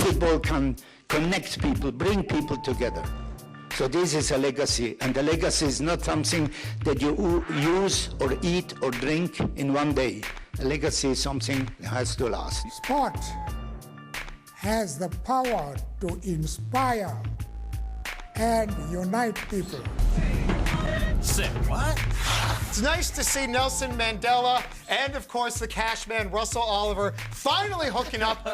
football can connect people, bring people together. So this is a legacy, and the legacy is not something that you use or eat or drink in one day. A legacy is something that has to last. Sport has the power to inspire and unite people. Say what? It's nice to see Nelson Mandela and, of course, the cash man, Russell Oliver, finally hooking up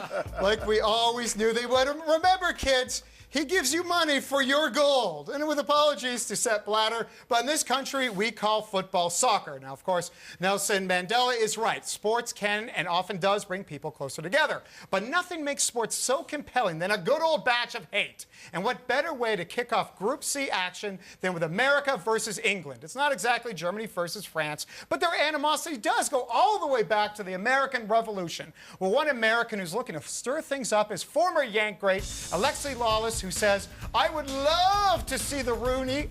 like we always knew they would. Remember, kids, he gives you money for your gold. And with apologies to Sepp Blatter, but in this country, we call football soccer. Now, of course, Nelson Mandela is right. Sports can and often does bring people closer together. But nothing makes sports so compelling than a good old batch of hate. And what better way to kick off Group C action than with America versus England? It's not exactly Germany versus France, but their animosity does go all the way back to the American Revolution. Well, one American who's looking to stir things up is former Yank great Alexi Lawless, who says, I would love to see the Rooney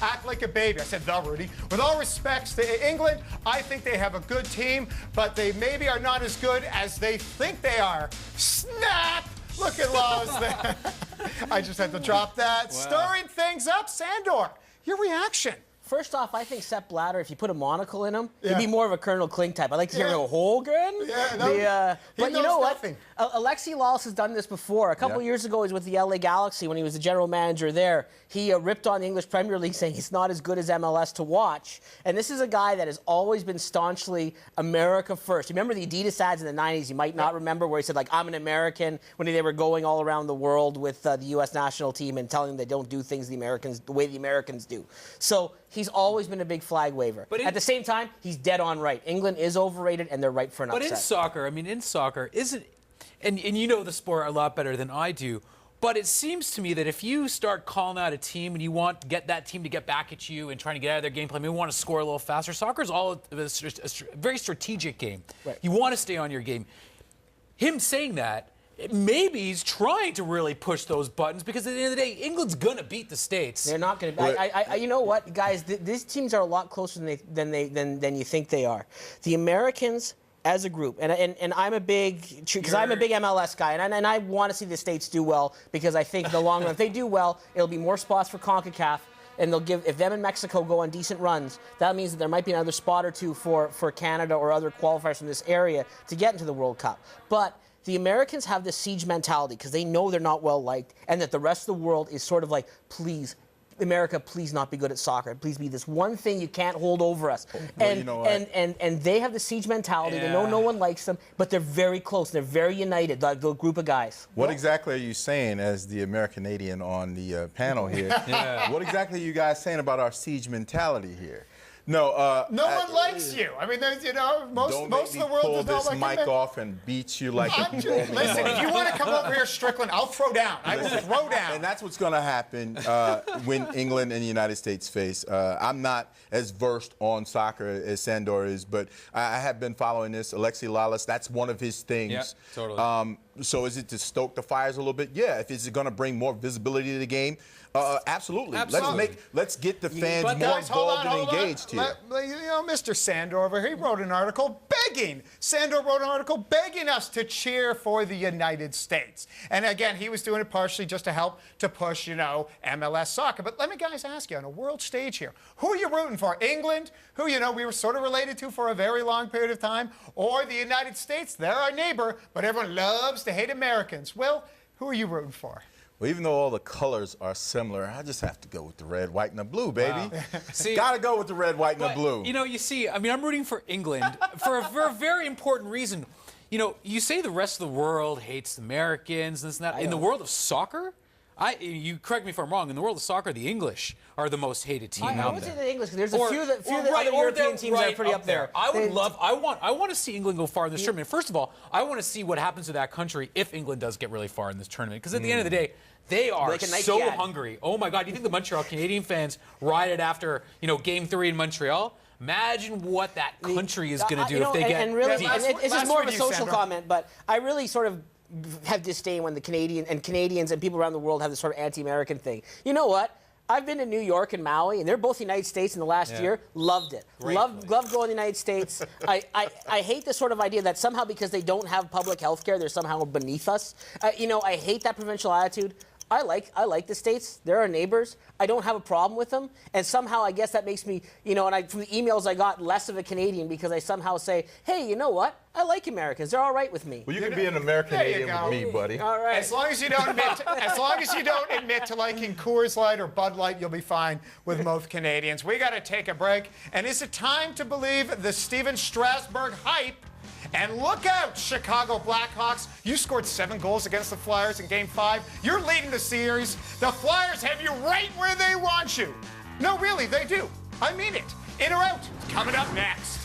act like a baby. I said the Rooney. With all respects to England, I think they have a good team, but they maybe are not as good as they think they are. Snap! Look at Lawless there. I just had to drop that. Wow. Stirring things up. Sandor, your reaction? First off, I think Sepp Blatter, if you put a monocle in him, he'd be more of a Colonel Kling type. I like to hear him go, Hogan. Yeah, but you know what? Alexi Lawless has done this before. A couple years ago, he was with the LA Galaxy when he was the general manager there. He ripped on the English Premier League, saying it's not as good as MLS to watch. And this is a guy that has always been staunchly America first. Remember the Adidas ads in the 90s? You might not remember, where he said, like, I'm an American, when they were going all around the world with the U.S. national team and telling them they don't do things the way the Americans do. So he's always been a big flag waver. But at the same time, he's dead on right. England is overrated, and they're ripe for an upset. But in soccer, I mean, isn't, and you know the sport a lot better than I do, but it seems to me that if you start calling out a team and you want to get that team to get back at you and trying to get out of their game plan, maybe want to score a little faster, soccer is all a very strategic game. Right. You want to stay on your game. Him saying that, maybe he's trying to really push those buttons, because at the end of the day, England's going to beat the States. They're not going to. You know what, guys? These teams are a lot closer than you think they are. The Americans, as a group, and I'm a big, because I'm a big MLS guy, and I want to see the States do well, because I think in the long run, if they do well, it'll be more spots for CONCACAF. And they'll give, if them and Mexico go on decent runs, that means that there might be another spot or two for Canada or other qualifiers from this area to get into the World Cup. But the Americans have this siege mentality because they know they're not well liked, and that the rest of the world is sort of like, please, America, please not be good at soccer. Please be this one thing you can't hold over us. And, you know and they have the siege mentality. They know no one likes them, but they're very close. They're very united, the group of guys. What exactly are you saying as the AmeriCanadian on the panel here? What exactly are you guys saying about our siege mentality here? No, no one likes you. I mean, there's, you know, most of the world does not like you. Pull this mic off and beat you like a Listen, if you want to come over here, Strickland, I'll throw down. I will throw down. And that's what's going to happen when England and the United States face. I'm not as versed on soccer as Sandor is, but I have been following this. Alexi Lawless, that's one of his things. Yeah, totally. So is it to stoke the fires a little bit? Yeah. If it's going to bring more visibility to the game, absolutely. Let's get the fans more involved and engaged here. You know, Mr. Sandor over here, he wrote an article begging. Sandor wrote an article begging us to cheer for the United States. And again, he was doing it partially just to help to push, you know, MLS soccer. But let me, guys, ask you, on a world stage here, who are you rooting for? England, who, you know, we were sort of related to for a very long period of time, or the United States? They're our neighbor, but everyone loves to hate Americans. Well, who are you rooting for? Well, even though all the colors are similar, I just have to go with the red, white, and the blue, baby. Wow. See, gotta go with the red, white, and the blue. You know, you see, I mean, I'm rooting for England for a very important reason. You know, you say the rest of the world hates Americans, this and that. In the world of soccer, you correct me if I'm wrong, in the world of soccer, the English are the most hated team out there. I would say the English, because there's a few other European teams that are pretty up there. I want to see England go far in this tournament. First of all, I want to see what happens to that country if England does get really far in this tournament, because at the end of the day, they are like so hungry. Oh my God! Do you think the Montreal Canadian fans rioted after, you know, Game 3 in Montreal? Imagine what that country is going to do if they get. And really, this is more of a social comment, but I really sort of have disdain when the Canadians and people around the world have this sort of anti-American thing. You know what? I've been to New York and Maui, and they're both United States in the last year. Loved it. Loved going to the United States. I hate this sort of idea that somehow because they don't have public health care, they're somehow beneath us. I hate that provincial attitude. I like the States. They're our neighbors. I don't have a problem with them. And somehow I guess that makes me, and from the emails I got, less of a Canadian because I somehow say, hey, you know what? I like Americans. They're all right with me. Well, you can be an AmeriCanadian with me, buddy. All right. As long as you don't admit to liking Coors Light or Bud Light, you'll be fine with most Canadians. We got to take a break. And is it time to believe the Steven Strasburg hype? And look out, Chicago Blackhawks. You scored 7 goals against the Flyers in Game 5. You're leading the series. The Flyers have you right where they want you. No, really, they do. I mean it. In or out? Coming up next.